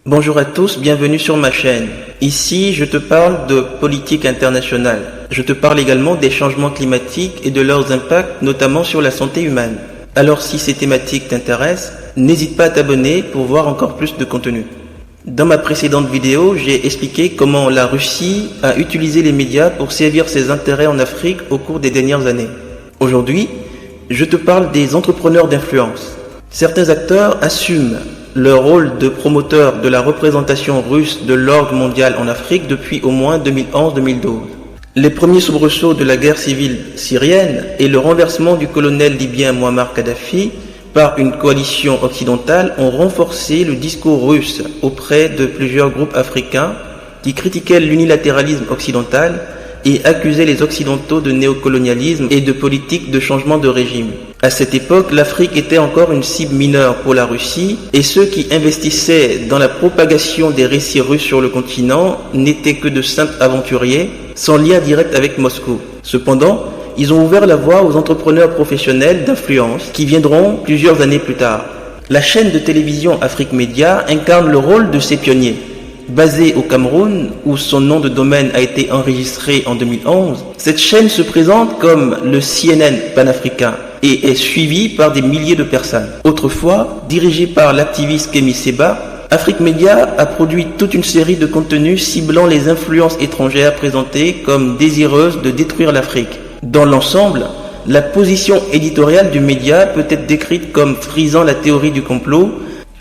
Bonjour à tous, bienvenue sur ma chaîne. Ici, je te parle de politique internationale. Je te parle également des changements climatiques et de leurs impacts, notamment sur la santé humaine. Alors si ces thématiques t'intéressent, n'hésite pas à t'abonner pour voir encore plus de contenu. Dans ma précédente vidéo, j'ai expliqué comment la Russie a utilisé les médias pour servir ses intérêts en Afrique au cours des dernières années. Aujourd'hui, je te parle des entrepreneurs d'influence. Certains acteurs assument leur rôle de promoteur de la représentation russe de l'ordre mondial en Afrique depuis au moins 2011-2012. Les premiers soubresauts de la guerre civile syrienne et le renversement du colonel libyen Mouammar Kadhafi par une coalition occidentale ont renforcé le discours russe auprès de plusieurs groupes africains qui critiquaient l'unilatéralisme occidental et accusaient les Occidentaux de néocolonialisme et de politique de changement de régime. À cette époque, l'Afrique était encore une cible mineure pour la Russie et ceux qui investissaient dans la propagation des récits russes sur le continent n'étaient que de simples aventuriers sans lien direct avec Moscou. Cependant, ils ont ouvert la voie aux entrepreneurs professionnels d'influence qui viendront plusieurs années plus tard. La chaîne de télévision Afrique Média incarne le rôle de ces pionniers. Basée au Cameroun, où son nom de domaine a été enregistré en 2011, cette chaîne se présente comme le CNN panafricain et est suivie par des milliers de personnes. Autrefois, dirigée par l'activiste Kémy Séba, Afrique Média a produit toute une série de contenus ciblant les influences étrangères présentées comme désireuses de détruire l'Afrique. Dans l'ensemble, la position éditoriale du média peut être décrite comme frisant la théorie du complot,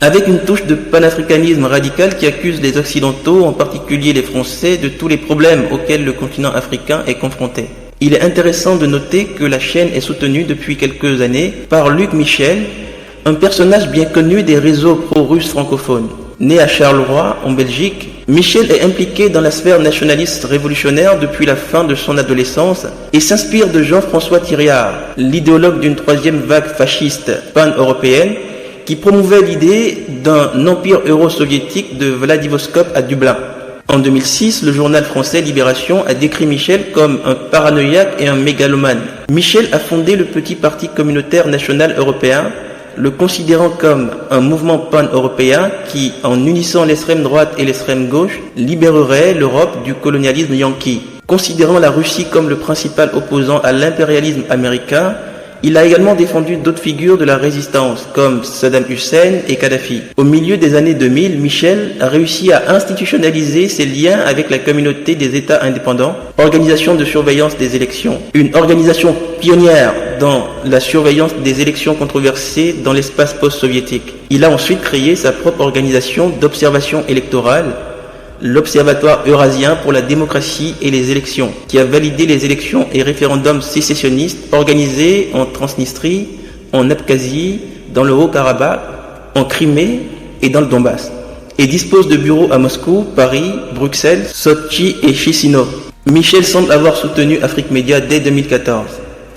avec une touche de panafricanisme radical qui accuse les Occidentaux, en particulier les Français, de tous les problèmes auxquels le continent africain est confronté. Il est intéressant de noter que la chaîne est soutenue depuis quelques années par Luc Michel, un personnage bien connu des réseaux pro-russes francophones. Né à Charleroi, en Belgique, Michel est impliqué dans la sphère nationaliste révolutionnaire depuis la fin de son adolescence et s'inspire de Jean-François Thiriard, l'idéologue d'une troisième vague fasciste pan-européenne qui promouvait l'idée d'un empire euro-soviétique de Vladivostok à Dublin. En 2006, le journal français Libération a décrit Michel comme un paranoïaque et un mégalomane. Michel a fondé le petit parti communautaire national européen, le considérant comme un mouvement pan-européen qui, en unissant l'extrême droite et l'extrême gauche, libérerait l'Europe du colonialisme yankee. Considérant la Russie comme le principal opposant à l'impérialisme américain, il a également défendu d'autres figures de la résistance, comme Saddam Hussein et Kadhafi. Au milieu des années 2000, Michel a réussi à institutionnaliser ses liens avec la communauté des États indépendants, organisation de surveillance des élections, une organisation pionnière dans la surveillance des élections controversées dans l'espace post-soviétique. Il a ensuite créé sa propre organisation d'observation électorale, l'Observatoire eurasien pour la démocratie et les élections, qui a validé les élections et référendums sécessionnistes organisés en Transnistrie, en Abkhazie, dans le Haut-Karabakh, en Crimée et dans le Donbass, et dispose de bureaux à Moscou, Paris, Bruxelles, Sotchi et Chisinau. Michel semble avoir soutenu Afrique Média dès 2014.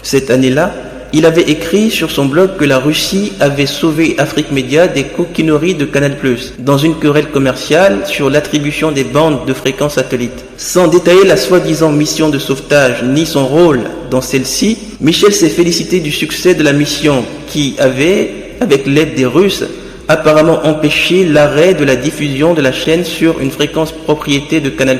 Cette année-là, il avait écrit sur son blog que la Russie avait sauvé Afrique Média des coquineries de Canal+, dans une querelle commerciale sur l'attribution des bandes de fréquences satellites. Sans détailler la soi-disant mission de sauvetage ni son rôle dans celle-ci, Michel s'est félicité du succès de la mission qui avait, avec l'aide des Russes, apparemment empêché l'arrêt de la diffusion de la chaîne sur une fréquence propriété de Canal+.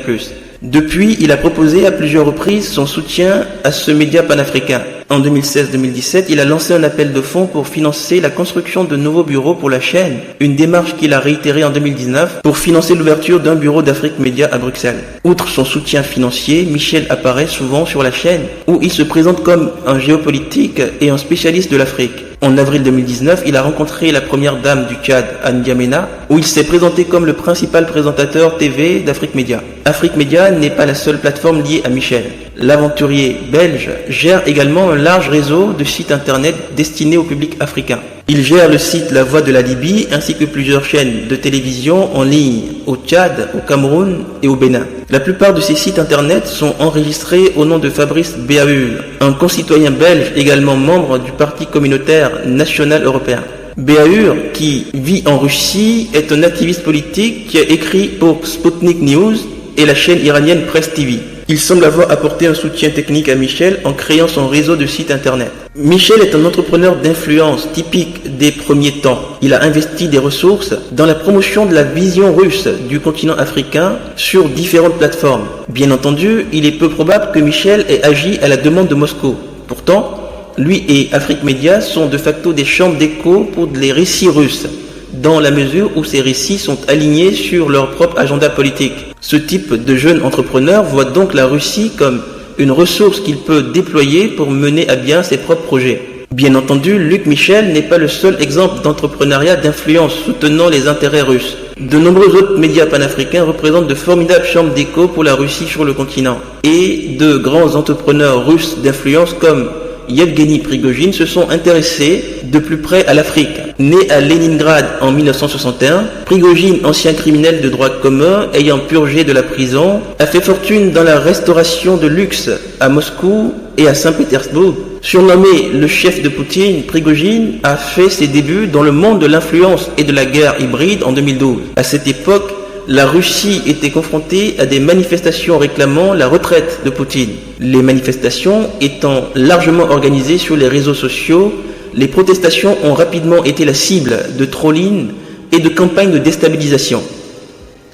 Depuis, il a proposé à plusieurs reprises son soutien à ce média panafricain. En 2016-2017, il a lancé un appel de fonds pour financer la construction de nouveaux bureaux pour la chaîne, une démarche qu'il a réitérée en 2019 pour financer l'ouverture d'un bureau d'Afrique Média à Bruxelles. Outre son soutien financier, Michel apparaît souvent sur la chaîne, où il se présente comme un géopolitique et un spécialiste de l'Afrique. En avril 2019, il a rencontré la première dame du Tchad, Anne Diamena, où il s'est présenté comme le principal présentateur TV d'Afrique Média. Afrique Média n'est pas la seule plateforme liée à Michel. L'aventurier belge gère également un large réseau de sites internet destinés au public africain. Il gère le site La Voix de la Libye ainsi que plusieurs chaînes de télévision en ligne au Tchad, au Cameroun et au Bénin. La plupart de ces sites internet sont enregistrés au nom de Fabrice Béahur, un concitoyen belge également membre du Parti communautaire national européen. Béahur, qui vit en Russie, est un activiste politique qui a écrit pour Sputnik News et la chaîne iranienne Press TV. Il semble avoir apporté un soutien technique à Michel en créant son réseau de sites internet. Michel est un entrepreneur d'influence typique des premiers temps. Il a investi des ressources dans la promotion de la vision russe du continent africain sur différentes plateformes. Bien entendu, il est peu probable que Michel ait agi à la demande de Moscou. Pourtant, lui et Afrique Média sont de facto des chambres d'écho pour les récits russes, dans la mesure où ces récits sont alignés sur leur propre agenda politique. Ce type de jeune entrepreneur voit donc la Russie comme une ressource qu'il peut déployer pour mener à bien ses propres projets. Bien entendu, Luc Michel n'est pas le seul exemple d'entrepreneuriat d'influence soutenant les intérêts russes. De nombreux autres médias panafricains représentent de formidables chambres d'écho pour la Russie sur le continent. Et de grands entrepreneurs russes d'influence comme Yevgeny Prigojine se sont intéressés de plus près à l'Afrique. Né à Leningrad en 1961, Prigojine, ancien criminel de droit commun ayant purgé de la prison, a fait fortune dans la restauration de luxe à Moscou et à Saint-Pétersbourg. Surnommé le chef de Poutine, Prigojine a fait ses débuts dans le monde de l'influence et de la guerre hybride en 2012. À cette époque, la Russie était confrontée à des manifestations réclamant la retraite de Poutine. Les manifestations étant largement organisées sur les réseaux sociaux, les protestations ont rapidement été la cible de trolling et de campagnes de déstabilisation.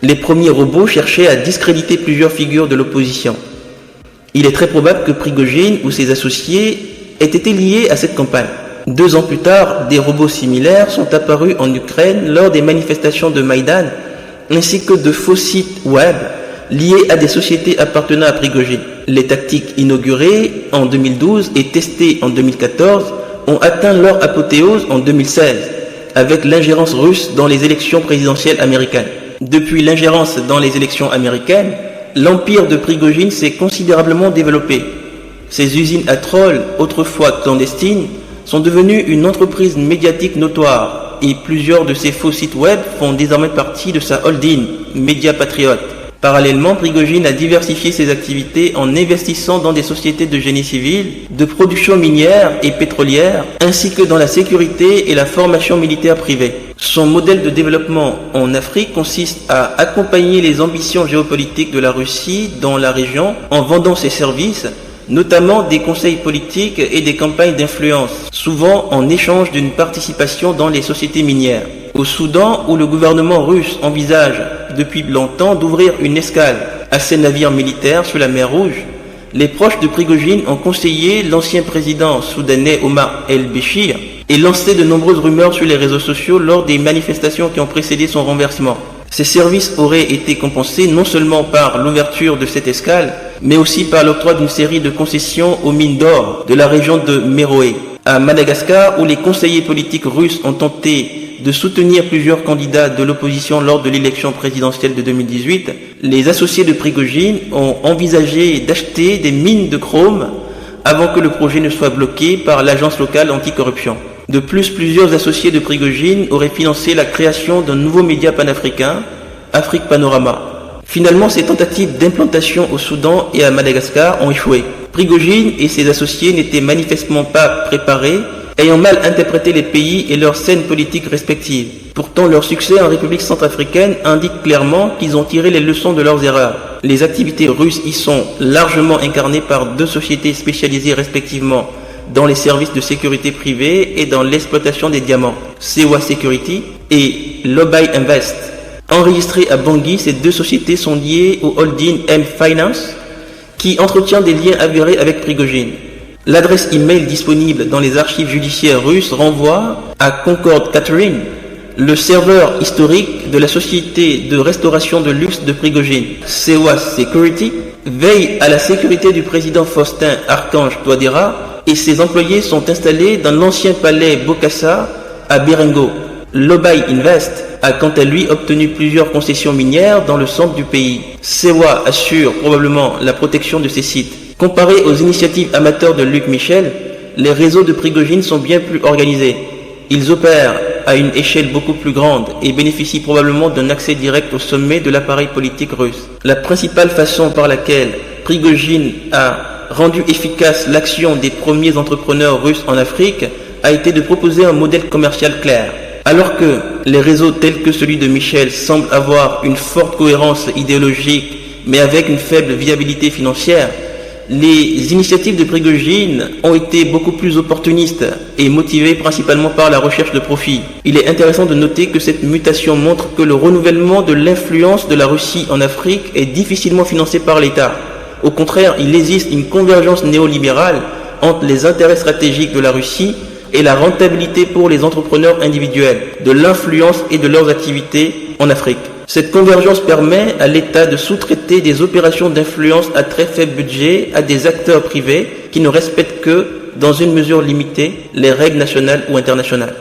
Les premiers robots cherchaient à discréditer plusieurs figures de l'opposition. Il est très probable que Prigojine ou ses associés aient été liés à cette campagne. 2 ans plus tard, des robots similaires sont apparus en Ukraine lors des manifestations de Maïdan, ainsi que de faux sites web liés à des sociétés appartenant à Prigojine. Les tactiques inaugurées en 2012 et testées en 2014 ont atteint leur apothéose en 2016 avec l'ingérence russe dans les élections présidentielles américaines. Depuis l'ingérence dans les élections américaines, l'empire de Prigojine s'est considérablement développé. Ses usines à trolls, autrefois clandestines, sont devenues une entreprise médiatique notoire et plusieurs de ses faux sites web font désormais partie de sa holding, Média Patriote. Parallèlement, Prigojine a diversifié ses activités en investissant dans des sociétés de génie civil, de production minière et pétrolière, ainsi que dans la sécurité et la formation militaire privée. Son modèle de développement en Afrique consiste à accompagner les ambitions géopolitiques de la Russie dans la région en vendant ses services, notamment des conseils politiques et des campagnes d'influence, souvent en échange d'une participation dans les sociétés minières. Au Soudan, où le gouvernement russe envisage depuis longtemps d'ouvrir une escale à ses navires militaires sur la mer Rouge, les proches de Prigojine ont conseillé l'ancien président soudanais Omar el-Béchir et lancé de nombreuses rumeurs sur les réseaux sociaux lors des manifestations qui ont précédé son renversement. Ces services auraient été compensés non seulement par l'ouverture de cette escale, mais aussi par l'octroi d'une série de concessions aux mines d'or de la région de Méroé. À Madagascar, où les conseillers politiques russes ont tenté de soutenir plusieurs candidats de l'opposition lors de l'élection présidentielle de 2018, les associés de Prigojine ont envisagé d'acheter des mines de chrome avant que le projet ne soit bloqué par l'agence locale anticorruption. De plus, plusieurs associés de Prigojine auraient financé la création d'un nouveau média panafricain, Afrique Panorama. Finalement, ces tentatives d'implantation au Soudan et à Madagascar ont échoué. Prigojine et ses associés n'étaient manifestement pas préparés, ayant mal interprété les pays et leurs scènes politiques respectives. Pourtant, leur succès en République centrafricaine indique clairement qu'ils ont tiré les leçons de leurs erreurs. Les activités russes y sont largement incarnées par 2 sociétés spécialisées respectivement dans les services de sécurité privée et dans l'exploitation des diamants, Sewa Security et Lobby Invest. Enregistrées à Bangui, ces 2 sociétés sont liées au holding M Finance, qui entretient des liens avérés avec Prigojine. L'adresse email disponible dans les archives judiciaires russes renvoie à Concord Catering, le serveur historique de la société de restauration de luxe de Prigojine. Sewa Security veille à la sécurité du président Faustin Archange Touadéra et ses employés sont installés dans l'ancien palais Bokassa à Birengo. Lobby Invest a quant à lui obtenu plusieurs concessions minières dans le centre du pays. Sewa assure probablement la protection de ces sites. Comparé aux initiatives amateurs de Luc Michel, les réseaux de Prigojine sont bien plus organisés. Ils opèrent à une échelle beaucoup plus grande et bénéficient probablement d'un accès direct au sommet de l'appareil politique russe. La principale façon par laquelle Prigojine a rendu efficace l'action des premiers entrepreneurs russes en Afrique a été de proposer un modèle commercial clair. Alors que les réseaux tels que celui de Michel semblent avoir une forte cohérence idéologique mais avec une faible viabilité financière. Les initiatives de Prigojine ont été beaucoup plus opportunistes et motivées principalement par la recherche de profit. Il est intéressant de noter que cette mutation montre que le renouvellement de l'influence de la Russie en Afrique est difficilement financé par l'État. Au contraire, il existe une convergence néolibérale entre les intérêts stratégiques de la Russie et la rentabilité pour les entrepreneurs individuels, de l'influence et de leurs activités en Afrique. Cette convergence permet à l'État de sous-traiter des opérations d'influence à très faible budget à des acteurs privés qui ne respectent que, dans une mesure limitée, les règles nationales ou internationales.